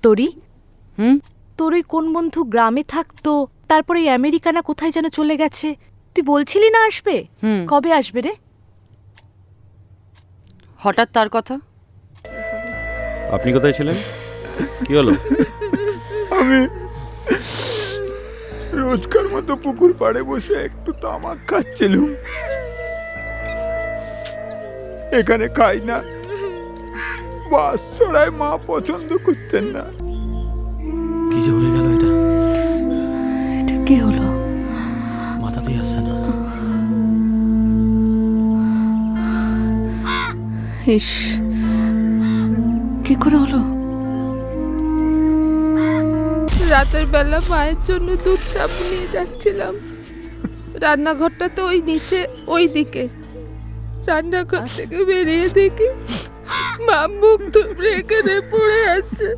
তরি, তোর ওই কোন বন্ধু গ্রামে থাকতো, তারপরে এই আমেরিকা না কোথায় যেন চলে গেছে, তুই বলছিলি না আসবে? কবে আসবে রে? হঠাৎ তার কথা? আপনি কোথায় ছিলেন? কি হলো? আমি রোজকার মতো পুকুর পাড়ে বসে একটু তামাক খাচ্ছিলুম। এখানে খাই না, বাস ছড়ায় মা পছন্দ করতেন না। কি যে হয়ে গেল এটা? এটা কি হলো? মাথাতেই আসছে না। ইস, কি করে হলো? রাতের বেলা মায়ের জন্য দুধ সাবু নিয়ে যাচ্ছিলাম। রান্নাঘরটা তো ওই নিচে ওই দিকে। রান্নাঘর থেকে বেরিয়ে দেখি মা মুখ থুবড়ে এখানে পড়ে আছে।